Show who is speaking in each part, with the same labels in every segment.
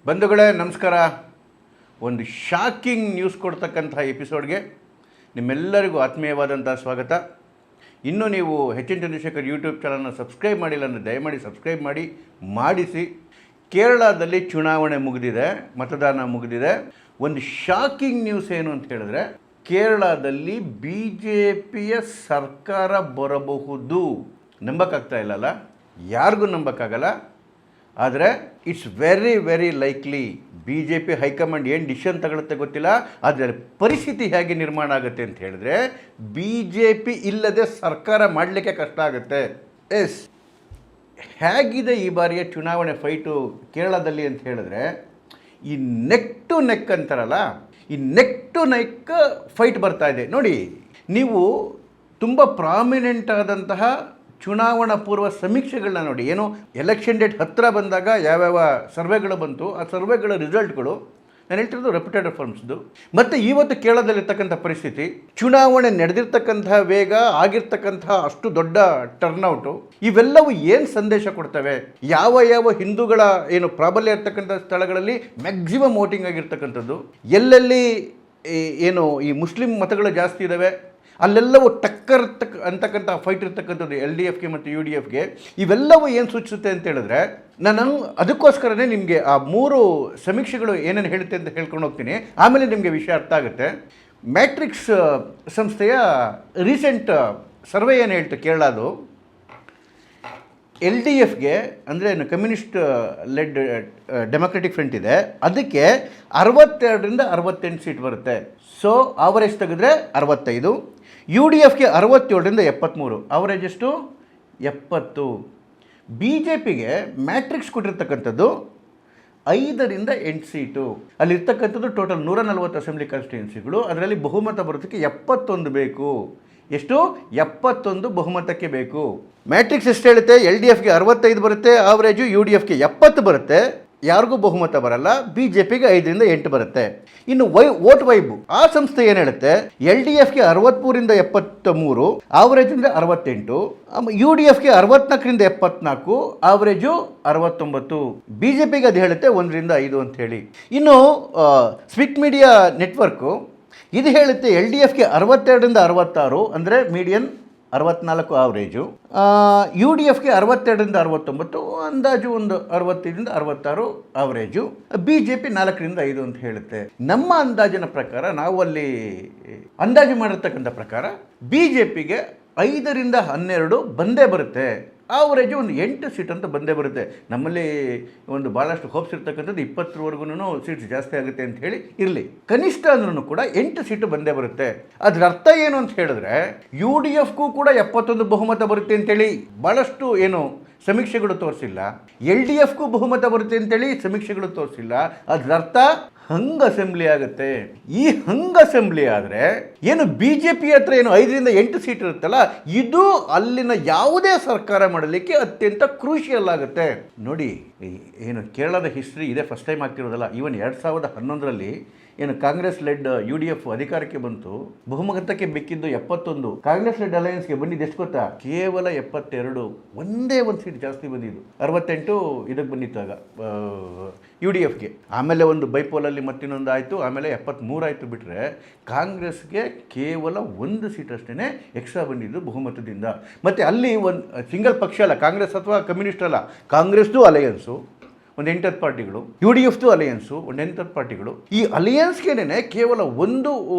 Speaker 1: ಬಂಧುಗಳೇ ನಮಸ್ಕಾರ. ಒಂದು ಶಾಕಿಂಗ್ ನ್ಯೂಸ್ ಕೊಡ್ತಕ್ಕಂಥ ಎಪಿಸೋಡ್ಗೆ ನಿಮ್ಮೆಲ್ಲರಿಗೂ ಆತ್ಮೀಯವಾದಂಥ ಸ್ವಾಗತ. ಇನ್ನೂ ನೀವು ಹೆಚ್ಚಿನ ಚಂದ್ರಶೇಖರ್ ಯೂಟ್ಯೂಬ್ ಚಾನಲ್ನ ಸಬ್ಸ್ಕ್ರೈಬ್ ಮಾಡಿಲ್ಲ ಅಂದರೆ ದಯಮಾಡಿ ಸಬ್ಸ್ಕ್ರೈಬ್ ಮಾಡಿಸಿ. ಕೇರಳದಲ್ಲಿ ಚುನಾವಣೆ ಮುಗಿದಿದೆ, ಮತದಾನ ಮುಗಿದಿದೆ. ಒಂದು ಶಾಕಿಂಗ್ ನ್ಯೂಸ್ ಏನು ಅಂತ ಹೇಳಿದ್ರೆ, ಕೇರಳದಲ್ಲಿ BJPಯ ಸರ್ಕಾರ ಬರಬಹುದು. ನಂಬಕ್ಕಾಗ್ತಾ ಇಲ್ಲಲ್ಲ, ಯಾರಿಗೂ ನಂಬಕ್ಕಾಗಲ್ಲ. ಆದರೆ it's very likely. BJP high command ಏನು ಡಿಸಿಷನ್ ತಗೊಳುತ್ತೆ ಗೊತ್ತಿಲ್ಲ, ಆದರೆ ಪರಿಸ್ಥಿತಿ ಹೇಗೆ ನಿರ್ಮಾಣ ಆಗುತ್ತೆ ಅಂತ ಹೇಳಿದ್ರೆ, BJP ಇಲ್ಲದೆ ಸರ್ಕಾರ ಮಾಡಲಿಕ್ಕೆ ಕಷ್ಟ ಆಗುತ್ತೆ. ಎಸ್, ಹೇಗಿದೆ ಈ ಬಾರಿಯ ಚುನಾವಣೆ ಫೈಟು ಕೇರಳದಲ್ಲಿ ಅಂತ ಹೇಳಿದ್ರೆ, ಈ ನೆಕ್ ಟು ನೆಕ್ ಅಂತಾರಲ್ಲ, ಈ ನೆಕ್ ಟು ನೆಕ್ ಫೈಟ್ ಬರ್ತಾ ಇದೆ. ನೋಡಿ, ನೀವು ತುಂಬ ಪ್ರಾಮಿನೆಂಟ್ ಆದಂತಹ ಚುನಾವಣಾ ಪೂರ್ವ ಸಮೀಕ್ಷೆಗಳನ್ನ ನೋಡಿ. ಏನು ಎಲೆಕ್ಷನ್ ಡೇಟ್ ಹತ್ತಿರ ಬಂದಾಗ ಯಾವ್ಯಾವ ಸರ್ವೆಗಳು ಬಂತು, ಆ ಸರ್ವೆಗಳ ರಿಸಲ್ಟ್ಗಳು ನಾನು ಹೇಳ್ತಿರೋದು ರೆಪ್ಯೂಟೆಡ್ ಫರ್ಮ್ಸ್ದು. ಮತ್ತು ಇವತ್ತು ಕೇರಳದಲ್ಲಿರ್ತಕ್ಕಂಥ ಪರಿಸ್ಥಿತಿ, ಚುನಾವಣೆ ನಡೆದಿರ್ತಕ್ಕಂಥ ವೇಗ, ಆಗಿರ್ತಕ್ಕಂಥ ಅಷ್ಟು ದೊಡ್ಡ ಟರ್ನ್ಔಟು, ಇವೆಲ್ಲವೂ ಏನು ಸಂದೇಶ ಕೊಡ್ತವೆ? ಯಾವ ಹಿಂದೂಗಳ ಏನು ಪ್ರಾಬಲ್ಯ ಇರ್ತಕ್ಕಂಥ ಸ್ಥಳಗಳಲ್ಲಿ ಮ್ಯಾಕ್ಸಿಮಮ್ ವೋಟಿಂಗ್ ಆಗಿರ್ತಕ್ಕಂಥದ್ದು, ಎಲ್ಲೆಲ್ಲಿ ಏನು ಈ ಮುಸ್ಲಿಂ ಮತಗಳು ಜಾಸ್ತಿ ಇದ್ದಾವೆ ಅಲ್ಲೆಲ್ಲವೂ ಟಕ್ಕರ್ ಅಂತಕ್ಕಂಥ ಫೈಟ್ ಇರ್ತಕ್ಕಂಥದ್ದು LDFಗೆ ಮತ್ತು UDFಗೆ. ಇವೆಲ್ಲವೂ ಏನು ಸೂಚಿಸುತ್ತೆ ಅಂತ ಹೇಳಿದ್ರೆ, ನಾನು ಅದಕ್ಕೋಸ್ಕರನೇ ನಿಮಗೆ ಆ 3 ಸಮೀಕ್ಷೆಗಳು ಏನೇನು ಹೇಳುತ್ತೆ ಅಂತ ಹೇಳ್ಕೊಂಡು ಹೋಗ್ತೀನಿ. ಆಮೇಲೆ ನಿಮಗೆ ವಿಷಯ ಅರ್ಥ ಆಗುತ್ತೆ. ಮ್ಯಾಟ್ರಿಕ್ಸ್ ಸಂಸ್ಥೆಯ ರೀಸೆಂಟ್ ಸರ್ವೆ ಏನು ಹೇಳ್ತು ಕೇರಳದು, LDFಗೆ ಅಂದರೆ ಕಮ್ಯುನಿಸ್ಟ್ ಲೆಡ್ ಡೆಮೊಕ್ರೆಟಿಕ್ ಫ್ರಂಟ್ ಇದೆ, ಅದಕ್ಕೆ 62ರಿಂದ 68 ಸೀಟ್ ಬರುತ್ತೆ. ಸೊ ಆವರೇಜ್ ತೆಗೆದ್ರೆ 65. UDFಗೆ 67ರಿಂದ 73, ಆವರೇಜ್ ಎಷ್ಟು? 70. BJPಗೆ ಮ್ಯಾಟ್ರಿಕ್ಸ್ ಕೊಟ್ಟಿರ್ತಕ್ಕಂಥದ್ದು 5ರಿಂದ 8 ಸೀಟು. ಅಲ್ಲಿರ್ತಕ್ಕಂಥದ್ದು ಟೋಟಲ್ 140 ಅಸೆಂಬ್ಲಿ ಕಾನ್ಸ್ಟಿಟ್ಯೂನ್ಸಿಗಳು. ಅದರಲ್ಲಿ ಬಹುಮತ ಬರೋದಕ್ಕೆ 71 ಬೇಕು. ಎಷ್ಟು? 71 ಬಹುಮತಕ್ಕೆ ಬೇಕು. ಮ್ಯಾಟ್ರಿಕ್ಸ್ ಎಷ್ಟು ಹೇಳುತ್ತೆ? LDFಗೆ 65 ಬರುತ್ತೆ ಆವರೇಜು, UDFಗೆ 70 ಬರುತ್ತೆ, ಯಾರಿಗೂ ಬಹುಮತ ಬರಲ್ಲ. BJPಗೆ 5ರಿಂದ 8 ಬರುತ್ತೆ. ಇನ್ನು ವೋಟ್ ವೈಬ್ ಆ ಸಂಸ್ಥೆ ಏನು ಹೇಳುತ್ತೆ? LDFಗೆ 63ರಿಂದ 73, ಆವರೇಜಿಂದ 68, UDFಗೆ 64ರಿಂದ 74, ಆವರೇಜು 69. BJPಗೆ ಅದು ಹೇಳುತ್ತೆ 1ರಿಂದ 5 ಅಂತ ಹೇಳಿ. ಇನ್ನು ಸ್ವಿಕ್ ಮೀಡಿಯಾ ನೆಟ್ವರ್ಕು ಇದು ಹೇಳುತ್ತೆ LDFಗೆ 62ರಿಂದ 66 ಅಂದರೆ ಮೀಡಿಯನ್ 64 ಆವರೇಜು, UDFಗೆ 62ರಿಂದ 69 ಅಂದಾಜು ಒಂದು 65ರಿಂದ 66 ಆವರೇಜು, BJP 4ರಿಂದ 5 ಅಂತ ಹೇಳುತ್ತೆ. ನಮ್ಮ ಅಂದಾಜಿನ ಪ್ರಕಾರ, ನಾವು ಅಲ್ಲಿ ಅಂದಾಜು ಮಾಡಿರ್ತಕ್ಕಂಥ ಪ್ರಕಾರ BJPಗೆ 5ರಿಂದ 12 ಬಂದೇ ಬರುತ್ತೆ, ಆವರೇಜು ಒಂದು 8 ಸೀಟ್ ಅಂತ ಬಂದೇ ಬರುತ್ತೆ. ನಮ್ಮಲ್ಲಿ ಒಂದು ಭಾಳಷ್ಟು ಹೋಪ್ಸ್ ಇರ್ತಕ್ಕಂಥದ್ದು 20ವರೆಗೂ ಸೀಟ್ಸ್ ಜಾಸ್ತಿ ಆಗುತ್ತೆ ಅಂತ ಹೇಳಿ ಇರಲಿ. ಕನಿಷ್ಠ ಅಂದ್ರೂ ಕೂಡ 8 ಸೀಟು ಬಂದೇ ಬರುತ್ತೆ. ಅದ್ರ ಅರ್ಥ ಏನು ಅಂತ ಹೇಳಿದ್ರೆ, UDFಗೂ ಕೂಡ 71 ಬಹುಮತ ಬರುತ್ತೆ ಅಂತೇಳಿ ಭಾಳಷ್ಟು ಏನು ಸಮೀಕ್ಷೆಗಳು ತೋರಿಸಿಲ್ಲ, LDFಗೂ ಬಹುಮತ ಬರುತ್ತೆ ಅಂತೇಳಿ ಸಮೀಕ್ಷೆಗಳು ತೋರಿಸಿಲ್ಲ. ಅದ್ರ ಅರ್ಥ ಹಂಗ್ ಅಸೆಂಬ್ಲಿ ಆಗುತ್ತೆ. ಈ ಹಂಗ್ ಅಸೆಂಬ್ಲಿ ಆದರೆ ಏನು BJP ಹತ್ರ ಏನು 5ರಿಂದ 8 ಸೀಟ್ ಇರುತ್ತಲ್ಲ, ಇದು ಅಲ್ಲಿನ ಯಾವುದೇ ಸರ್ಕಾರ ಮಾಡಲಿಕ್ಕೆ ಅತ್ಯಂತ ಕ್ರೂಷಿಯಲ್ ಆಗುತ್ತೆ. ನೋಡಿ, ಏನು ಕೇರಳದ ಹಿಸ್ಟ್ರಿ ಇದೇ ಫಸ್ಟ್ ಟೈಮ್ ಆಗ್ತಿರೋದಲ್ಲ. ಈವನ್ 2011ರಲ್ಲಿ ಏನು ಕಾಂಗ್ರೆಸ್ ಲೆಡ್ UDF ಅಧಿಕಾರಕ್ಕೆ ಬಂತು, ಬಹುಮತಕ್ಕೆ ಬೇಕಿದ್ದು 71, ಕಾಂಗ್ರೆಸ್ ಲೆಡ್ ಅಲಯನ್ಸ್ಗೆ ಬಂದಿದ್ದು ಎಷ್ಟು ಗೊತ್ತಾ? ಕೇವಲ 72. ಒಂದೇ ಒಂದು ಸೀಟ್ ಜಾಸ್ತಿ ಬಂದಿದ್ದು, 68 ಇದಕ್ಕೆ ಬಂದಿತ್ತು ಆಗ UDFಗೆ. ಆಮೇಲೆ ಒಂದು ಬೈಪೋಲಲ್ಲಿ ಮತ್ತಿನ್ನೊಂದು ಆಯಿತು, ಆಮೇಲೆ 73 ಆಯಿತು. ಬಿಟ್ಟರೆ ಕಾಂಗ್ರೆಸ್ಗೆ ಕೇವಲ 1 ಸೀಟ್ ಅಷ್ಟೇ ಎಕ್ಸ್ಟ್ರಾ ಬಂದಿದ್ದು ಬಹುಮತದಿಂದ. ಮತ್ತು ಅಲ್ಲಿ ಒಂದು ಸಿಂಗಲ್ ಪಕ್ಷ ಅಲ್ಲ, ಕಾಂಗ್ರೆಸ್ ಅಥವಾ ಕಮ್ಯುನಿಸ್ಟ್ ಅಲ್ಲ, ಕಾಂಗ್ರೆಸ್ದು ಅಲಯನ್ಸು ಒಂದು 8 ಪಾರ್ಟಿಗಳು, UDFದು ಅಲಯನ್ಸು ಒಂದು 8 ಪಾರ್ಟಿಗಳು. ಈ ಅಲಯನ್ಸ್ಗೆನೇ ಕೇವಲ 1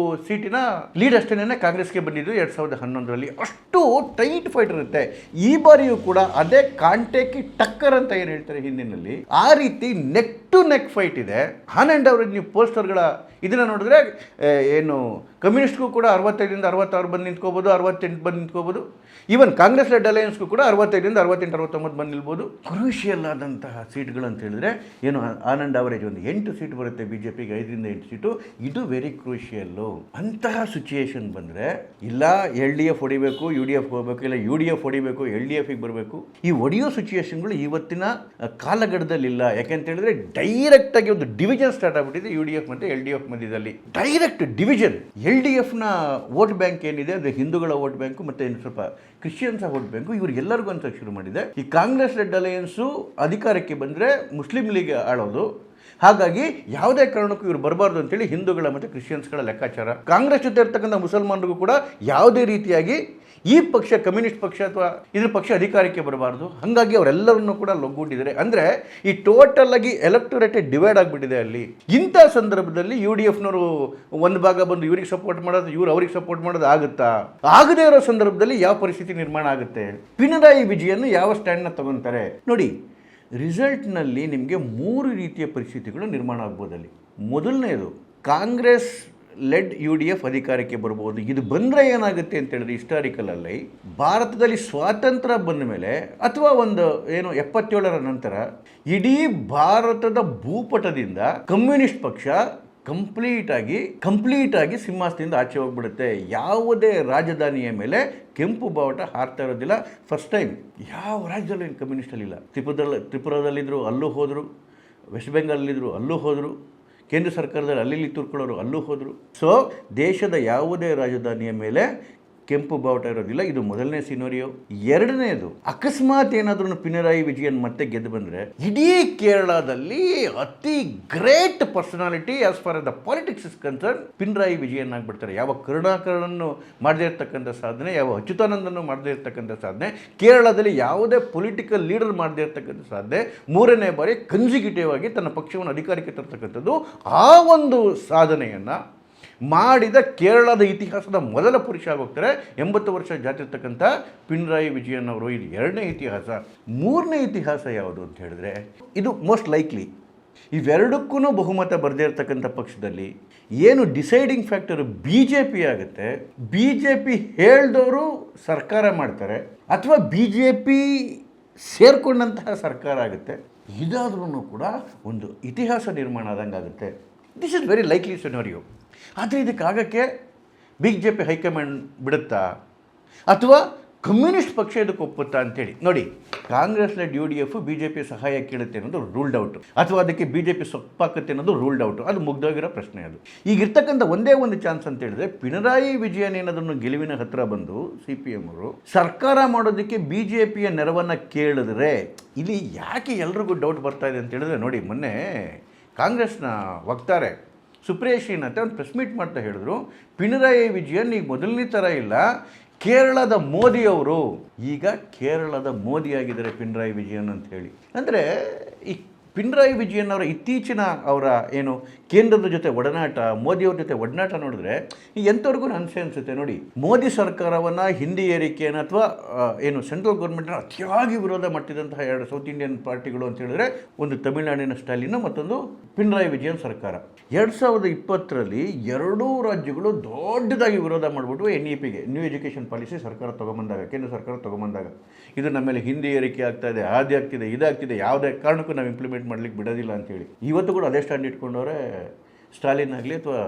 Speaker 1: ಸೀಟಿನ ಲೀಡ್ ಅಷ್ಟೇನೆ ಕಾಂಗ್ರೆಸ್ಗೆ ಬಂದಿದ್ದು 2011ರಲ್ಲಿ. ಅಷ್ಟು ಟೈಟ್ ಫೈಟ್ ಇರುತ್ತೆ. ಈ ಬಾರಿಯೂ ಕೂಡ ಅದೇ ಕಾಂಟೆಕಿ ಟಕ್ಕರ್ ಅಂತ ಏನು ಹೇಳ್ತಾರೆ ಹಿಂದಿನಲ್ಲಿ, ಆ ರೀತಿ ನೆಕ್ ಟು ನೆಕ್ ಫೈಟ್ ಇದೆ. ಆನಂದ್ ಅವರಿಗೆ ನೀವು ಪೋಸ್ಟರ್ಗಳ ಇದನ್ನು ನೋಡಿದ್ರೆ ಏನು ಕಮ್ಯುನಿಸ್ಟ್ಗೂ ಕೂಡ 65ರಿಂದ 66 ಬಂದು ನಿಂತ್ಕೋಬೋದು, 68 ಬಂದು ನಿಂತ್ಕೋಬೋದು. ಈವನ್ ಕಾಂಗ್ರೆಸ್ ಲೆಡ್ ಅಲಯನ್ಸ್ಗೂ ಕೂಡ 65ರಿಂದ 68, 69 ಬಂದು ನಿಲ್ಬೋದು. ಕ್ರೂಷಿಯಲ್ ಆದಂತಹ ಸೀಟ್ಗಳು ಅಂತ ಹೇಳಿದ್ರೆ ಏನು, ಆನಂದ್ ಅವರೇಜ್ ಒಂದು 8 ಸೀಟ್ ಬರುತ್ತೆ, BJPಗೆ 5ರಿಂದ 8 ಸೀಟು. ಇದು ವೆರಿ ಕ್ರೂಷಿಯಲ್ಲು. ಅಂತಹ ಸಿಚುಯೇಷನ್ ಬಂದರೆ ಇಲ್ಲ LDF ಹೊಡಿಬೇಕು, UDF ಹೋಗಬೇಕು, ಇಲ್ಲ UDF ಹೊಡಿಬೇಕು, LDFಗೆ ಬರಬೇಕು. ಈ ಹೊಡೆಯೋ ಸಿಚುಯೇಷನ್ಗಳು ಇವತ್ತಿನ ಕಾಲಘಟ್ಟದಲ್ಲಿಲ್ಲ. ಯಾಕೆಂತ ಹೇಳಿದ್ರೆ ಡೈರೆಕ್ಟಾಗಿ ಒಂದು ಡಿವಿಷನ್ ಸ್ಟಾರ್ಟ್ ಆಗಿಬಿಟ್ಟಿದೆ UDF ಮತ್ತು LDF ಮಧ್ಯದಲ್ಲಿ. Direct division. LDFನ ವೋಟ್ ಬ್ಯಾಂಕ್ ಏನಿದೆ ಅಂದರೆ ಹಿಂದೂಗಳ ವೋಟ್ ಬ್ಯಾಂಕು ಮತ್ತು ಇನ್ನು ಸ್ವಲ್ಪ ಕ್ರಿಶ್ಚಿಯನ್ಸ್ ವೋಟ್ ಬ್ಯಾಂಕು, ಇವ್ರಿಗೆಲ್ಲರಿಗೂ ಅಂತ ಶುರು ಮಾಡಿದೆ. ಈ ಕಾಂಗ್ರೆಸ್ ಲೆಡ್ ಅಲಯನ್ಸು ಅಧಿಕಾರಕ್ಕೆ ಬಂದರೆ ಮುಸ್ಲಿಂ ಲೀಗ್ ಆಳೋದು, ಹಾಗಾಗಿ ಯಾವುದೇ ಕಾರಣಕ್ಕೂ ಇವರು ಬರಬಾರ್ದು ಅಂತೇಳಿ ಹಿಂದೂಗಳ ಮತ್ತು ಕ್ರಿಶ್ಚಿಯನ್ಸ್ಗಳ ಲೆಕ್ಕಾಚಾರ. ಕಾಂಗ್ರೆಸ್ ಜೊತೆ ಇರ್ತಕ್ಕಂಥ ಮುಸಲ್ಮಾನರಿಗೂ ಕೂಡ ಯಾವುದೇ ರೀತಿಯಾಗಿ ಈ ಪಕ್ಷ ಕಮ್ಯುನಿಸ್ಟ್ ಪಕ್ಷ ಅಥವಾ ಇದ್ರ ಪಕ್ಷ ಅಧಿಕಾರಕ್ಕೆ ಬರಬಾರ್ದು. ಹಾಗಾಗಿ ಅವರೆಲ್ಲರನ್ನೂ ಕೂಡ ಲೊಗ್ಗೂಡಿದ್ದಾರೆ. ಅಂದರೆ ಈ ಟೋಟಲ್ ಆಗಿ ಎಲೆಕ್ಟೋರೇಟ್ ಡಿವೈಡ್ ಆಗಿಬಿಟ್ಟಿದೆ ಅಲ್ಲಿ. ಇಂಥ ಸಂದರ್ಭದಲ್ಲಿ UDFನವರು ಒಂದು ಭಾಗ ಬಂದು ಇವ್ರಿಗೆ ಸಪೋರ್ಟ್ ಮಾಡೋದು, ಇವ್ರು ಅವ್ರಿಗೆ ಸಪೋರ್ಟ್ ಮಾಡೋದು ಆಗುತ್ತಾ? ಆಗದೇ ಇರೋ ಸಂದರ್ಭದಲ್ಲಿ ಯಾವ ಪರಿಸ್ಥಿತಿ ನಿರ್ಮಾಣ ಆಗುತ್ತೆ? ಪಿಣರಾಯಿ ವಿಜಯನ್ ಯಾವ ಸ್ಟ್ಯಾಂಡ್ನ ತಗೊತಾರೆ ನೋಡಿ. ರಿಸಲ್ಟ್ನಲ್ಲಿ ನಿಮಗೆ 3 ರೀತಿಯ ಪರಿಸ್ಥಿತಿಗಳು ನಿರ್ಮಾಣ ಆಗ್ಬೋದಲ್ಲಿ. ಮೊದಲನೇದು, ಕಾಂಗ್ರೆಸ್ ಲೆಡ್ UDF ಅಧಿಕಾರಕ್ಕೆ ಬರ್ಬೋದು. ಇದು ಬಂದರೆ ಏನಾಗುತ್ತೆ ಅಂತ ಹೇಳಿದ್ರೆ, ಹಿಸ್ಟಾರಿಕಲಲ್ಲಿ ಭಾರತದಲ್ಲಿ ಸ್ವಾತಂತ್ರ್ಯ ಬಂದ ಮೇಲೆ ಅಥವಾ ಒಂದು 77ರ ನಂತರ ಇಡೀ ಭಾರತದ ಭೂಪಟದಿಂದ ಕಮ್ಯುನಿಸ್ಟ್ ಪಕ್ಷ ಕಂಪ್ಲೀಟ್ ಆಗಿ ಸಿಂಹಾಸನದಿಂದ ಆಚೆ ಹೋಗ್ಬಿಡುತ್ತೆ. ಯಾವುದೇ ರಾಜಧಾನಿಯ ಮೇಲೆ ಕೆಂಪು ಬಾವುಟ ಹಾರ್ತಾ ಇರೋದಿಲ್ಲ. ಫಸ್ಟ್ ಟೈಮ್ ಯಾವ ರಾಜ್ಯದಲ್ಲೂ ಕಮ್ಯುನಿಸ್ಟಲ್ಲಿಲ್ಲ. ತ್ರಿಪುರದಲ್ಲಿದ್ದರು, ಅಲ್ಲೂ ಹೋದರು. ವೆಸ್ಟ್ ಬೆಂಗಾಲಲ್ಲಿದ್ದರು, ಅಲ್ಲೂ ಹೋದರು. ಕೇಂದ್ರ ಸರ್ಕಾರದಲ್ಲಿ ಅಲ್ಲಿ ತುರ್ಕೊಳ್ಳೋರು ಅಲ್ಲೂ ಹೋದರು. ಸೊ ದೇಶದ ಯಾವುದೇ ರಾಜಧಾನಿಯ ಮೇಲೆ ಕೆಂಪು ಬಾವುಟ ಇರೋದಿಲ್ಲ. ಇದು ಮೊದಲನೇ ಸಿನೋರಿಯೋ. ಎರಡನೇದು, ಅಕಸ್ಮಾತ್ ಏನಾದ್ರೂ ಪಿಣರಾಯಿ ವಿಜಯನ್ ಮತ್ತೆ ಗೆದ್ದು ಬಂದರೆ ಇಡೀ ಕೇರಳದಲ್ಲಿ ಅತಿ great personality as far the politics is concern Pinarayi Vijayan ಆಗಿಬಿಡ್ತಾರೆ. ಯಾವ ಕರುಣಾಕರನನ್ನು ಮಾಡದೇ ಇರ್ತಕ್ಕಂಥ ಸಾಧನೆ, ಯಾವ ಅಚ್ಯುತಾನಂದನ್ನು ಮಾಡದೇ ಇರ್ತಕ್ಕಂಥ ಸಾಧನೆ, ಕೇರಳದಲ್ಲಿ ಯಾವುದೇ ಪೊಲಿಟಿಕಲ್ ಲೀಡರ್ ಮಾಡದೇ ಇರ್ತಕ್ಕಂಥ ಸಾಧನೆ, 3ನೇ ಬಾರಿ ಕನ್ಸಿಕ್ಯೂಟಿವ್ ಆಗಿ ತನ್ನ ಪಕ್ಷವನ್ನು ಅಧಿಕಾರಕ್ಕೆ ತರ್ತಕ್ಕಂಥದ್ದು, ಆ ಒಂದು ಸಾಧನೆಯನ್ನು ಮಾಡಿದ ಕೇರಳದ ಇತಿಹಾಸದ ಮೊದಲ ಪುರುಷ ಆಗೋಗ್ತಾರೆ. 80 ವರ್ಷ ಜಾತಿರ್ತಕ್ಕಂಥ ಪಿಣರಾಯಿ ವಿಜಯನ್ ಅವರು. ಇದು ಎರಡನೇ ಇತಿಹಾಸ. 3ನೇ ಇತಿಹಾಸ ಯಾವುದು ಅಂತ ಹೇಳಿದ್ರೆ, ಇದು ಮೋಸ್ಟ್ ಲೈಕ್ಲಿ ಇವೆರಡಕ್ಕೂ ಬಹುಮತ ಬರದೇ ಇರತಕ್ಕಂಥ ಪಕ್ಷದಲ್ಲಿ ಏನು ಡಿಸೈಡಿಂಗ್ ಫ್ಯಾಕ್ಟರ್ BJP ಆಗುತ್ತೆ. BJP ಹೇಳ್ದವರು ಸರ್ಕಾರ ಮಾಡ್ತಾರೆ ಅಥವಾ BJP ಸೇರ್ಕೊಂಡಂತಹ ಸರ್ಕಾರ ಆಗುತ್ತೆ. ಇದಾದ್ರೂ ಕೂಡ ಒಂದು ಇತಿಹಾಸ ನಿರ್ಮಾಣ ಆದಂಗೆ ಆಗುತ್ತೆ. This is very likely scenario. ಆದರೆ ಇದಕ್ಕಾಗಕ್ಕೆ BJP ಹೈಕಮಾಂಡ್ ಬಿಡುತ್ತಾ ಅಥವಾ ಕಮ್ಯುನಿಸ್ಟ್ ಪಕ್ಷ ಇದಕ್ಕೆ ಒಪ್ಪುತ್ತಾ ಅಂತೇಳಿ ನೋಡಿ. ಕಾಂಗ್ರೆಸ್ ಲೆಡ್ UDF BJP ಸಹಾಯ ಕೇಳುತ್ತೆ ಅನ್ನೋದು ರೂಲ್ಡ್ ಔಟ್, ಅಥವಾ ಅದಕ್ಕೆ BJP ಸೊಪ್ಪಾಕತ್ತೆ ಅನ್ನೋದು ರೂಲ್ಡ್ ಔಟ್. ಅದು ಮುಗ್ದೋಗಿರೋ ಪ್ರಶ್ನೆ. ಅದು ಈಗಿರ್ತಕ್ಕಂಥ ಒಂದೇ ಒಂದು ಚಾನ್ಸ್ ಅಂತ ಹೇಳಿದ್ರೆ, ಪಿಣರಾಯಿ ವಿಜಯನ್ ಏನಾದ್ರೂ ಗೆಲುವಿನ ಹತ್ತಿರ ಬಂದು CPM ಅವರು ಸರ್ಕಾರ ಮಾಡೋದಕ್ಕೆ BJPಯ ನೆರವನ್ನು ಕೇಳಿದ್ರೆ, ಇಲ್ಲಿ ಯಾಕೆ ಎಲ್ರಿಗೂ ಡೌಟ್ ಬರ್ತಾ ಇದೆ ಅಂತ ಹೇಳಿದ್ರೆ ನೋಡಿ, ಮೊನ್ನೆ ಕಾಂಗ್ರೆಸ್ನ ವಕ್ತಾರೆ ಸುಪ್ರಿಯಾ ಅಂತ ಒಂದು ಪ್ರೆಸ್ ಮೀಟ್ ಮಾಡ್ತಾ ಹೇಳಿದ್ರು, ಪಿಣರಾಯಿ ವಿಜಯನ್ ಈಗ ಮೊದಲನೇ ಥರ ಇಲ್ಲ, ಕೇರಳದ ಮೋದಿಯವರು, ಈಗ ಕೇರಳದ ಮೋದಿ ಆಗಿದ್ದಾರೆ ಪಿಣರಾಯಿ ವಿಜಯನ್ ಅಂತ ಹೇಳಿ. ಅಂದರೆ ಈ ಪಿಣರಾಯಿ ವಿಜಯನ್ ಅವರ ಇತ್ತೀಚಿನ ಅವರ ಕೇಂದ್ರದ ಜೊತೆ ಒಡನಾಟ, ಮೋದಿಯವ್ರ ಜೊತೆ ಒಡನಾಟ ನೋಡಿದ್ರೆ ಎಂಥವ್ರಿಗೂ ಅನಿಸುತ್ತೆ ನೋಡಿ. ಮೋದಿ ಸರ್ಕಾರವನ್ನು, ಹಿಂದಿ ಏರಿಕೆಯನ್ನು ಅಥವಾ ಸೆಂಟ್ರಲ್ ಗೌರ್ಮೆಂಟ್ನ ಅತಿಯಾಗಿ ವಿರೋಧ ಮಾಡ್ತಿದ್ದಂತಹ 2 ಸೌತ್ ಇಂಡಿಯನ್ ಪಾರ್ಟಿಗಳು ಅಂತ ಹೇಳಿದ್ರೆ, ಒಂದು ತಮಿಳುನಾಡಿನ ಸ್ಟಾಲಿನ್, ಮತ್ತೊಂದು ಪಿಣರಾಯಿ ವಿಜಯನ್ ಸರ್ಕಾರ. 2020ರಲ್ಲಿ 2 ರಾಜ್ಯಗಳು ದೊಡ್ಡದಾಗಿ ವಿರೋಧ ಮಾಡಿಬಿಟ್ಟು NEPಗೆ, ನ್ಯೂ ಎಜುಕೇಷನ್ ಪಾಲಿಸಿ ಸರ್ಕಾರ ತೊಗೊಂಬಂದಾಗ, ಕೇಂದ್ರ ಸರ್ಕಾರ ತೊಗೊಂಬಂದಾಗ, ಇದು ನಮ್ಮ ಮೇಲೆ ಹಿಂದಿ ಏರಿಕೆ ಆಗ್ತಾ ಇದೆ, ಆಗ್ತಿದೆ, ಇದಾಗ್ತಿದೆ, ಯಾವುದೇ ಕಾರಣಕ್ಕೂ ನಾವು ಇಂಪ್ಲಿಮೆಂಟ್ ಮಾಡ್ಲಿಕ್ಕೆ ಬಿಡೋದಿಲ್ಲ ಅಂತೇಳಿ ಇವತ್ತು ಕೂಡ ಅದೇ ಸ್ಟ್ಯಾಂಡ್ ಇಟ್ಕೊಂಡವ್ರೆ ಸ್ಟಾಲಿನ್ ಆಗಲಿ ಅಥವಾ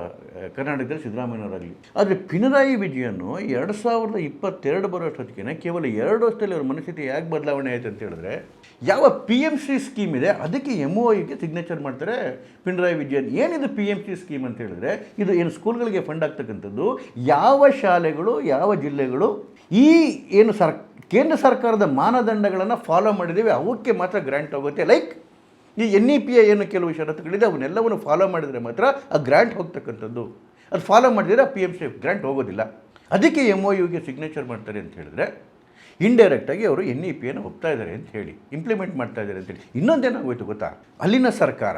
Speaker 1: ಕರ್ನಾಟಕದಲ್ಲಿ ಸಿದ್ದರಾಮಯ್ಯನವರಾಗಲಿ. ಆದರೆ ಪಿಣರಾಯಿ ವಿಜಯನ್ನು 2022 ಬರೋಷ್ಟೊತ್ತಿಗೆ ಕೇವಲ 2 ವರ್ಷದಲ್ಲಿ ಅವ್ರ ಮನಸ್ಥಿತಿ ಯಾಕೆ ಬದಲಾವಣೆ ಆಯಿತು ಅಂತ ಹೇಳಿದ್ರೆ, ಯಾವ PMC ಸ್ಕೀಮ್ ಇದೆ ಅದಕ್ಕೆ MOUಗೆ ಸಿಗ್ನೇಚರ್ ಮಾಡ್ತಾರೆ ಪಿಣರಾಯಿ ವಿಜಯನ್. ಏನಿದು PMC ಸ್ಕೀಮ್ ಅಂತ ಹೇಳಿದ್ರೆ, ಇದು ಸ್ಕೂಲ್ಗಳಿಗೆ ಫಂಡ್ ಆಗ್ತಕ್ಕಂಥದ್ದು. ಯಾವ ಶಾಲೆಗಳು, ಯಾವ ಜಿಲ್ಲೆಗಳು ಈ ಕೇಂದ್ರ ಸರ್ಕಾರದ ಮಾನದಂಡಗಳನ್ನು ಫಾಲೋ ಮಾಡಿದ್ದೇವೆ ಅವಕ್ಕೆ ಮಾತ್ರ ಗ್ರ್ಯಾಂಟ್ ಹೋಗುತ್ತೆ. ಲೈಕ್ ಈ NEPಯ ಕೆಲವು ಷರತ್ತುಗಳಿದೆ, ಅವನ್ನೆಲ್ಲವನ್ನು ಫಾಲೋ ಮಾಡಿದರೆ ಮಾತ್ರ ಆ ಗ್ರ್ಯಾಂಟ್ ಹೋಗ್ತಕ್ಕಂಥದ್ದು. ಅದು ಫಾಲೋ ಮಾಡಿದರೆ ಆ PMC ಗ್ರ್ಯಾಂಟ್ ಹೋಗೋದಿಲ್ಲ. ಅದಕ್ಕೆ MOUಗೆ ಸಿಗ್ನೇಚರ್ ಮಾಡ್ತಾರೆ ಅಂತ ಹೇಳಿದ್ರೆ, ಇಂಡೈರೆಕ್ಟಾಗಿ ಅವರು NEPಯನ್ನು ಒಪ್ತಾ ಇದ್ದಾರೆ ಅಂತ ಹೇಳಿ, ಇಂಪ್ಲಿಮೆಂಟ್ ಮಾಡ್ತಾ ಇದ್ದಾರೆ ಅಂತೇಳಿ. ಇನ್ನೊಂದೇನಾಗೋಯ್ತು ಗೊತ್ತಾ, ಅಲ್ಲಿನ ಸರ್ಕಾರ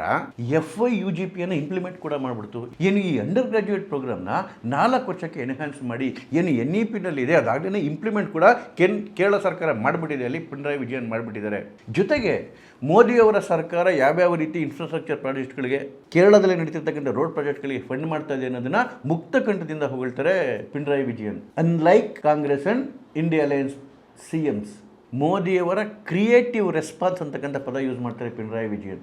Speaker 1: FYUGPಯನ್ನು ಇಂಪ್ಲಿಮೆಂಟ್ ಕೂಡ ಮಾಡಿಬಿಡ್ತು. ಈ ಅಂಡರ್ ಗ್ರಾಜ್ಯುಯೇಟ್ ಪ್ರೋಗ್ರಾಮ್ನ 4 ವರ್ಷಕ್ಕೆ ಎನ್ಹಾನ್ಸ್ ಮಾಡಿ NEPನಲ್ಲಿ ಇದೆ ಅದಾಗಲೇ ಇಂಪ್ಲಿಮೆಂಟ್ ಕೂಡ ಕೇರಳ ಸರ್ಕಾರ ಮಾಡಿಬಿಟ್ಟಿದೆ. ಅಲ್ಲಿ ಪಿಣರಾಯಿ ವಿಜಯನ್ ಮಾಡಿಬಿಟ್ಟಿದ್ದಾರೆ. ಜೊತೆಗೆ ಮೋದಿಯವರ ಸರ್ಕಾರ ಯಾವ್ಯಾವ ರೀತಿ ಇನ್ಫ್ರಾಸ್ಟ್ರಕ್ಚರ್ ಪ್ರಾಜೆಕ್ಟ್ಗಳಿಗೆ, ಕೇರಳದಲ್ಲಿ ನಡೀತಿರ್ತಕ್ಕಂಥ ರೋಡ್ ಪ್ರಾಜೆಕ್ಟ್ಗಳಿಗೆ ಫಂಡ್ ಮಾಡ್ತಾ ಇದೆ ಅನ್ನೋದನ್ನು ಮುಕ್ತ ಕಂಠದಿಂದ ಹೊಗಳ್ತಾರೆ Pinarayi Vijayan. Unlike Congress and India alliance CMs, ಮೋದಿಯವರ ಕ್ರಿಯೇಟಿವ್ ರೆಸ್ಪಾನ್ಸ್ ಅಂತಕ್ಕಂಥ ಪದ ಯೂಸ್ ಮಾಡ್ತಾರೆ ಪಿಣರಾಯಿ ವಿಜಯನ್.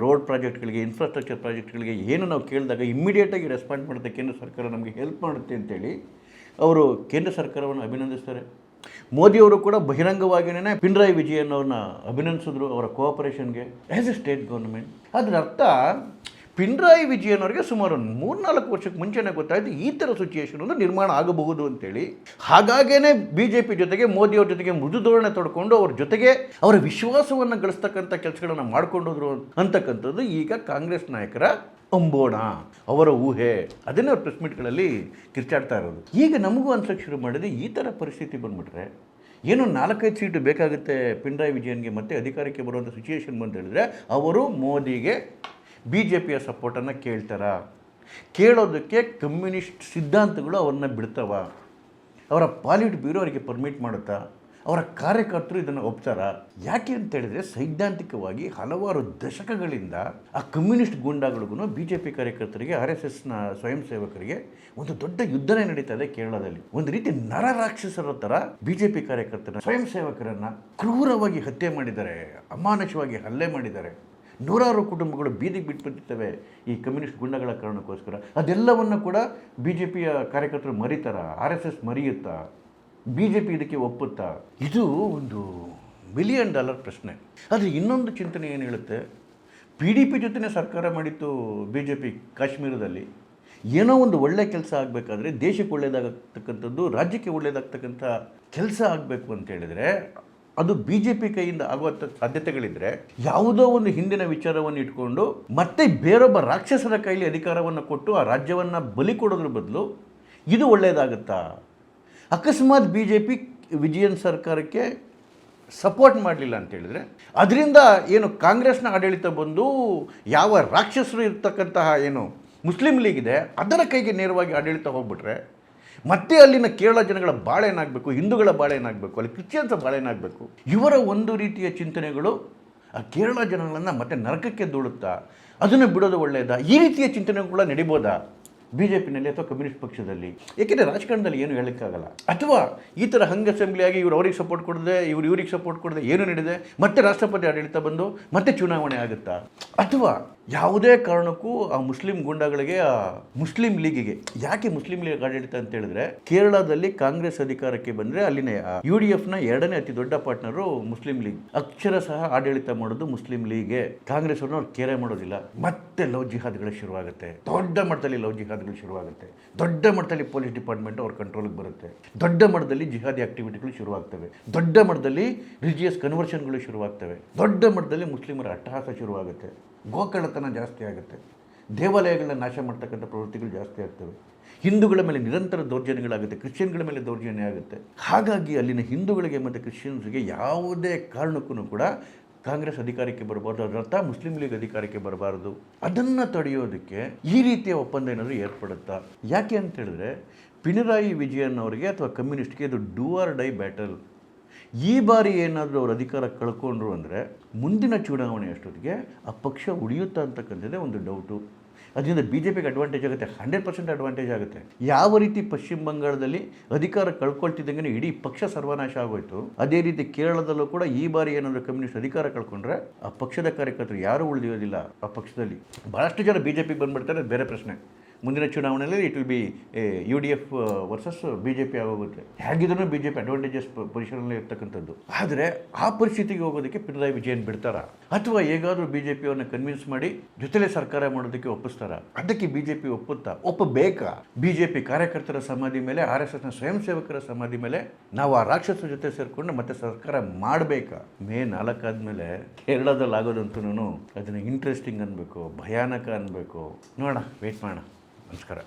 Speaker 1: ರೋಡ್ ಪ್ರಾಜೆಕ್ಟ್ಗಳಿಗೆ, ಇನ್ಫ್ರಾಸ್ಟ್ರಕ್ಚರ್ ಪ್ರಾಜೆಕ್ಟ್ಗಳಿಗೆ ನಾವು ಕೇಳಿದಾಗ ಇಮ್ಮಿಡಿಯೇಟಾಗಿ ರೆಸ್ಪಾಂಡ್ ಮಾಡುತ್ತೆ ಕೇಂದ್ರ ಸರ್ಕಾರ, ನಮಗೆ ಹೆಲ್ಪ್ ಮಾಡುತ್ತೆ ಅಂತೇಳಿ ಅವರು ಕೇಂದ್ರ ಸರ್ಕಾರವನ್ನು ಅಭಿನಂದಿಸ್ತಾರೆ. ಮೋದಿಯವರು ಕೂಡ ಬಹಿರಂಗವಾಗಿಯೇ ಪಿಣರಾಯಿ ವಿಜಯನ್ ಅವ್ರನ್ನ ಅಭಿನಂದಿಸಿದ್ರು ಅವರ ಕೋಆಪರೇಷನ್ಗೆ ಆ್ಯಸ್ ಎ ಸ್ಟೇಟ್ ಗೌರ್ಮೆಂಟ್. ಅದರ ಅರ್ಥ ಪಿಣರಾಯಿ ವಿಜಯನ್ ಅವರಿಗೆ ಸುಮಾರು ಒಂದು 3-4 ವರ್ಷಕ್ಕೆ ಮುಂಚೆನೇ ಗೊತ್ತಾಯಿತು ಈ ಥರ ಸಿಚುಯೇಷನ್ ಒಂದು ನಿರ್ಮಾಣ ಆಗಬಹುದು ಅಂತೇಳಿ. ಹಾಗಾಗೇ ಬಿ ಜೆ ಪಿ ಜೊತೆಗೆ ಮೋದಿಯವ್ರ ಜೊತೆಗೆ ಮೃದು ಧೋರಣೆ ತೊಡ್ಕೊಂಡು ಅವ್ರ ಜೊತೆಗೆ ಅವರ ವಿಶ್ವಾಸವನ್ನು ಗಳಿಸ್ತಕ್ಕಂಥ ಕೆಲಸಗಳನ್ನ ಮಾಡ್ಕೊಂಡೋದ್ರು ಅಂತಕ್ಕಂಥದ್ದು ಈಗ ಕಾಂಗ್ರೆಸ್ ನಾಯಕರ ಅಂಬೋಣ, ಅವರ ಊಹೆ. ಅದನ್ನೇ ಅವ್ರ ಪ್ರೆಸ್ ಮೀಟ್ಗಳಲ್ಲಿ ಕಿರ್ಚಾಡ್ತಾ ಇರೋದು. ಈಗ ನಮಗೂ ಅನ್ಸೋಕ್ಕೆ ಶುರು ಮಾಡಿದೆ, ಈ ಥರ ಪರಿಸ್ಥಿತಿ ಬಂದುಬಿಟ್ರೆ ಏನೋ 4-5 ಸೀಟು ಬೇಕಾಗುತ್ತೆ ಪಿಣರಾಯಿ ವಿಜಯನ್ಗೆ ಮತ್ತೆ ಅಧಿಕಾರಕ್ಕೆ ಬರುವಂಥ ಸಿಚುಯೇಷನ್ ಬಂದು ಹೇಳಿದ್ರೆ ಅವರು ಮೋದಿಗೆ ಬಿ ಜೆ ಪಿಯ ಸಪೋರ್ಟನ್ನು ಕೇಳೋದಕ್ಕೆ ಕಮ್ಯುನಿಸ್ಟ್ ಸಿದ್ಧಾಂತಗಳು ಅವ್ರನ್ನ ಬಿಡ್ತವ, ಅವರ ಪಾಲಿಟ್ ಬ್ಯೂರೋ ಅವರಿಗೆ ಪರ್ಮಿಟ್ ಮಾಡುತ್ತಾ, ಅವರ ಕಾರ್ಯಕರ್ತರು ಇದನ್ನು ಒಪ್ತಾರ? ಯಾಕೆ ಅಂತೇಳಿದರೆ ಸೈದ್ಧಾಂತಿಕವಾಗಿ ಹಲವಾರು ದಶಕಗಳಿಂದ ಆ ಕಮ್ಯುನಿಸ್ಟ್ ಗೂಂಡಾಗಳಿಗೂ ಬಿ ಜೆ ಪಿ ಕಾರ್ಯಕರ್ತರಿಗೆ RSSನ ಸ್ವಯಂ ಸೇವಕರಿಗೆ ಒಂದು ದೊಡ್ಡ ಯುದ್ಧನೇ ನಡೀತಾ ಇದೆ ಕೇರಳದಲ್ಲಿ. ಒಂದು ರೀತಿ ನರರಾಕ್ಷಸರ ಥರ ಬಿ ಜೆ ಪಿ ಕಾರ್ಯಕರ್ತರ ಸ್ವಯಂ ಸೇವಕರನ್ನು ಕ್ರೂರವಾಗಿ ಹತ್ಯೆ ಮಾಡಿದ್ದಾರೆ, ಅಮಾನುಷವಾಗಿ ಹಲ್ಲೆ ಮಾಡಿದ್ದಾರೆ. ನೂರಾರು ಕುಟುಂಬಗಳು ಬೀದಿಗೆ ಬಿಟ್ಬಿಟ್ಟಿರ್ತವೆ ಈ ಕಮ್ಯುನಿಸ್ಟ್ ಗುಂಡಗಳ ಕಾರಣಕ್ಕೋಸ್ಕರ. ಅದೆಲ್ಲವನ್ನು ಕೂಡ ಬಿ ಜೆ ಪಿಯ ಕಾರ್ಯಕರ್ತರು ಮರೀತಾರ? RSS ಮರೆಯುತ್ತಾ? ಬಿ ಜೆ ಪಿ ಇದಕ್ಕೆ ಒಪ್ಪುತ್ತಾ? ಇದು ಒಂದು $1 ಮಿಲಿಯನ್ ಪ್ರಶ್ನೆ. ಆದರೆ ಇನ್ನೊಂದು ಚಿಂತನೆ ಏನು ಹೇಳುತ್ತೆ, PDP ಜೊತೆನೇ ಸರ್ಕಾರ ಮಾಡಿತ್ತು ಬಿ ಜೆ ಪಿ ಕಾಶ್ಮೀರದಲ್ಲಿ. ಏನೋ ಒಂದು ಒಳ್ಳೆ ಕೆಲಸ ಆಗಬೇಕಾದ್ರೆ, ದೇಶಕ್ಕೆ ಒಳ್ಳೆಯದಾಗತಕ್ಕಂಥದ್ದು, ರಾಜ್ಯಕ್ಕೆ ಒಳ್ಳೆಯದಾಗ್ತಕ್ಕಂಥ ಕೆಲಸ ಆಗಬೇಕು ಅಂತ ಹೇಳಿದರೆ ಅದು ಬಿ ಜೆ ಪಿ ಕೈಯಿಂದ ಆಗುವಂಥ ಸಾಧ್ಯತೆಗಳಿದ್ದರೆ ಯಾವುದೋ ಒಂದು ಹಿಂದಿನ ವಿಚಾರವನ್ನು ಇಟ್ಕೊಂಡು ಮತ್ತೆ ಬೇರೊಬ್ಬ ರಾಕ್ಷಸರ ಕೈಲಿ ಅಧಿಕಾರವನ್ನು ಕೊಟ್ಟು ಆ ರಾಜ್ಯವನ್ನು ಬಲಿ ಕೊಡೋದ್ರ ಬದಲು ಇದು ಒಳ್ಳೆಯದಾಗುತ್ತಾ? ಅಕಸ್ಮಾತ್ ಬಿ ಜೆ ಪಿ ವಿಜಯನ್ ಸರ್ಕಾರಕ್ಕೆ ಸಪೋರ್ಟ್ ಮಾಡಲಿಲ್ಲ ಅಂತೇಳಿದರೆ ಅದರಿಂದ ಏನು ಕಾಂಗ್ರೆಸ್ನ ಆಡಳಿತ ಬಂದು ಯಾವ ರಾಕ್ಷಸರು ಇರ್ತಕ್ಕಂತಹ ಏನು ಮುಸ್ಲಿಂ ಲೀಗ್ ಇದೆ ಅದರ ಕೈಗೆ ನೇರವಾಗಿ ಆಡಳಿತ ಹೋಗ್ಬಿಟ್ರೆ ಮತ್ತೆ ಅಲ್ಲಿನ ಕೇರಳ ಜನಗಳ ಬಾಳೆ ಏನಾಗಬೇಕು, ಹಿಂದೂಗಳ ಬಾಳೆ ಏನಾಗಬೇಕು, ಅಲ್ಲಿ ಕ್ರಿಶ್ಚಿಯನ್ಸ್ ಬಾಳೆ ಏನಾಗಬೇಕು? ಇವರ ಒಂದು ರೀತಿಯ ಚಿಂತನೆಗಳು ಆ ಕೇರಳ ಜನಗಳನ್ನು ಮತ್ತೆ ನರಕಕ್ಕೆ ದೂಡುತ್ತಾ? ಅದನ್ನು ಬಿಡೋದು ಒಳ್ಳೆಯದಾ? ಈ ರೀತಿಯ ಚಿಂತನೆಗಳು ಕೂಡ ನಡಿಬೋದಾ ಬಿ ಜೆ ಪಿನಲ್ಲಿ ಅಥವಾ ಕಮ್ಯುನಿಸ್ಟ್ ಪಕ್ಷದಲ್ಲಿ? ಏಕೆಂದರೆ ರಾಜಕಾರಣದಲ್ಲಿ ಏನು ಹೇಳೋಕ್ಕಾಗಲ್ಲ. ಅಥವಾ ಈ ಥರ ಹಂಗ್ ಅಸೆಂಬ್ಲಿ ಆಗಿ ಇವ್ರು ಅವ್ರಿಗೆ ಸಪೋರ್ಟ್ ಕೊಡದೆ ಇವ್ರಿಗೆ ಸಪೋರ್ಟ್ ಕೊಡದೆ ಏನು ನಡೆದಿದೆ, ಮತ್ತೆ ರಾಷ್ಟ್ರಪತಿ ಆಡಳಿತ ಬಂದು ಮತ್ತೆ ಚುನಾವಣೆ ಆಗುತ್ತಾ? ಅಥವಾ ಯಾವುದೇ ಕಾರಣಕ್ಕೂ ಆ ಮುಸ್ಲಿಂ ಗುಂಡಾಗಳಿಗೆ, ಆ ಮುಸ್ಲಿಂ ಲೀಗಿಗೆ, ಯಾಕೆ ಮುಸ್ಲಿಂ ಲೀಗ್ ಆಡಳಿತ ಅಂತ ಹೇಳಿದ್ರೆ ಕೇರಳದಲ್ಲಿ ಕಾಂಗ್ರೆಸ್ ಅಧಿಕಾರಕ್ಕೆ ಬಂದರೆ ಅಲ್ಲಿನ UDFನ 2ನೇ ಅತಿ ದೊಡ್ಡ ಪಾರ್ಟ್ನರು ಮುಸ್ಲಿಂ ಲೀಗ್. ಅಕ್ಷರ ಸಹ ಆಡಳಿತ ಮಾಡೋದು ಮುಸ್ಲಿಂ ಲೀಗ್ಗೆ. ಕಾಂಗ್ರೆಸ್ ಅವ್ರನ್ನ ಅವ್ರು ಕೇರೆ ಮಾಡೋದಿಲ್ಲ. ಮತ್ತೆ ಲವ್ ಜಿಹಾದ್ಗಳು ಶುರುವಾಗುತ್ತೆ, ದೊಡ್ಡ ಮಟ್ಟದಲ್ಲಿ ಲವ್ ಜಿಹಾದ್ಗಳು ಶುರುವಾಗುತ್ತೆ, ದೊಡ್ಡ ಮಟ್ಟದಲ್ಲಿ ಪೊಲೀಸ್ ಡಿಪಾರ್ಟ್ಮೆಂಟ್ ಅವ್ರ ಕಂಟ್ರೋಲ್ಗೆ ಬರುತ್ತೆ, ದೊಡ್ಡ ಮಟ್ಟದಲ್ಲಿ ಜಿಹಾದಿ ಆಕ್ಟಿವಿಟಿಗಳು ಶುರುವಾಗ್ತವೆ, ದೊಡ್ಡ ಮಟ್ಟದಲ್ಲಿ ರಿಲಿಜಿಯಸ್ ಕನ್ವರ್ಷನ್ಗಳು ಶುರುವಾಗ್ತವೆ, ದೊಡ್ಡ ಮಟ್ಟದಲ್ಲಿ ಮುಸ್ಲಿಮರ ಅಟ್ಟಹಾಸ ಶುರುವಾಗುತ್ತೆ, ಗೋಕಳ್ಳತನ ಜಾಸ್ತಿ ಆಗುತ್ತೆ, ದೇವಾಲಯಗಳನ್ನ ನಾಶ ಮಾಡ್ತಕ್ಕಂಥ ಪ್ರವೃತ್ತಿಗಳು ಜಾಸ್ತಿ ಆಗ್ತವೆ, ಹಿಂದೂಗಳ ಮೇಲೆ ನಿರಂತರ ದೌರ್ಜನ್ಯಗಳಾಗುತ್ತೆ, ಕ್ರಿಶ್ಚಿಯನ್ಗಳ ಮೇಲೆ ದೌರ್ಜನ್ಯ ಆಗುತ್ತೆ. ಹಾಗಾಗಿ ಅಲ್ಲಿನ ಹಿಂದೂಗಳಿಗೆ ಮತ್ತು ಕ್ರಿಶ್ಚಿಯನ್ಸ್ಗೆ ಯಾವುದೇ ಕಾರಣಕ್ಕೂ ಕೂಡ ಕಾಂಗ್ರೆಸ್ ಅಧಿಕಾರಕ್ಕೆ ಬರಬಾರ್ದು, ಅದರ ಅರ್ಥ ಮುಸ್ಲಿಂ ಲೀಗ್ ಅಧಿಕಾರಕ್ಕೆ ಬರಬಾರ್ದು. ಅದನ್ನು ತಡೆಯೋದಕ್ಕೆ ಈ ರೀತಿಯ ಒಪ್ಪಂದ ಏನಾದರೂ ಏರ್ಪಡುತ್ತಾ? ಯಾಕೆ ಅಂತ ಹೇಳಿದ್ರೆ ಪಿಣರಾಯಿ ವಿಜಯನ್ ಅವರಿಗೆ ಅಥವಾ ಕಮ್ಯುನಿಸ್ಟ್ಗೆ ಇದು ಡೂ ಆರ್ ಡೈ ಬ್ಯಾಟಲ್. ಈ ಬಾರಿ ಏನಾದರೂ ಅವ್ರ ಅಧಿಕಾರ ಕಳ್ಕೊಂಡ್ರು ಅಂದರೆ ಮುಂದಿನ ಚುನಾವಣೆ ಅಷ್ಟೊತ್ತಿಗೆ ಆ ಪಕ್ಷ ಉಳಿಯುತ್ತಾ ಅಂತಕ್ಕಂಥದ್ದೇ ಒಂದು ಡೌಟು. ಅದರಿಂದ ಬಿ ಜೆ ಪಿಗೆ ಅಡ್ವಾಂಟೇಜ್ ಆಗುತ್ತೆ, 100% ಅಡ್ವಾಂಟೇಜ್ ಆಗುತ್ತೆ. ಯಾವ ರೀತಿ ಪಶ್ಚಿಮ ಬಂಗಾಳದಲ್ಲಿ ಅಧಿಕಾರ ಕಳ್ಕೊಳ್ತಿದ್ದಂಗೆ ಇಡೀ ಪಕ್ಷ ಸರ್ವನಾಶ ಆಗೋಯ್ತು, ಅದೇ ರೀತಿ ಕೇರಳದಲ್ಲೂ ಕೂಡ ಈ ಬಾರಿ ಏನಾದರೂ ಕಮ್ಯುನಿಸ್ಟ್ ಅಧಿಕಾರ ಕಳ್ಕೊಂಡ್ರೆ ಆ ಪಕ್ಷದ ಕಾರ್ಯಕರ್ತರು ಯಾರೂ ಉಳಿಯೋದಿಲ್ಲ. ಆ ಪಕ್ಷದಲ್ಲಿ ಭಾಳಷ್ಟು ಜನ ಬಿ ಜೆ ಪಿಗೆ ಬಂದುಬಿಡ್ತಾರೆ, ಅದು ಬೇರೆ ಪ್ರಶ್ನೆ. ಮುಂದಿನ ಚುನಾವಣೆಯಲ್ಲಿ it will be UDF versus B J P ಆಗೋಗುತ್ತೆ. ಹೇಗಿದ್ರೂ ಬಿ ಜೆ ಪಿ ಅಡ್ವಾಂಟೇಜಸ್ ಪೊಸಿಷನಲ್ಲಿ ಇರ್ತಕ್ಕಂಥದ್ದು. ಆದರೆ ಆ ಪರಿಸ್ಥಿತಿಗೆ ಹೋಗೋದಕ್ಕೆ ಪಿಣರಾಯಿ ವಿಜಯನ್ ಬಿಡ್ತಾರ? ಅಥವಾ ಹೇಗಾದರೂ ಬಿ ಜೆ ಪಿಯನ್ನು ಕನ್ವಿನ್ಸ್ ಮಾಡಿ ಜೊತೆಲೇ ಸರ್ಕಾರ ಮಾಡೋದಕ್ಕೆ ಒಪ್ಪಿಸ್ತಾರ? ಅದಕ್ಕೆ ಬಿ ಜೆ ಪಿ ಒಪ್ಪುತ್ತಾ? ಒಪ್ಪಬೇಕಾ? ಬಿ ಜೆ ಪಿ ಕಾರ್ಯಕರ್ತರ ಸಮಾಧಿ ಮೇಲೆ, RSSನ ಸ್ವಯಂ ಸೇವಕರ ಸಮಾಧಿ ಮೇಲೆ ನಾವು ಆ ರಾಕ್ಷಸರ ಜೊತೆ ಸೇರಿಕೊಂಡು ಮತ್ತೆ ಸರ್ಕಾರ ಮಾಡಬೇಕಾ? ಮೇ 4 ಆದಮೇಲೆ ಕೇರಳದಲ್ಲಿ ಆಗೋದಂತೂ ಅದನ್ನು ಇಂಟ್ರೆಸ್ಟಿಂಗ್ ಅನ್ಬೇಕು, ಭಯಾನಕ ಅನ್ಬೇಕು. ನೋಡೋಣ, ವೇಟ್ ಮಾಡೋಣ. ನಮಸ್ಕಾರ.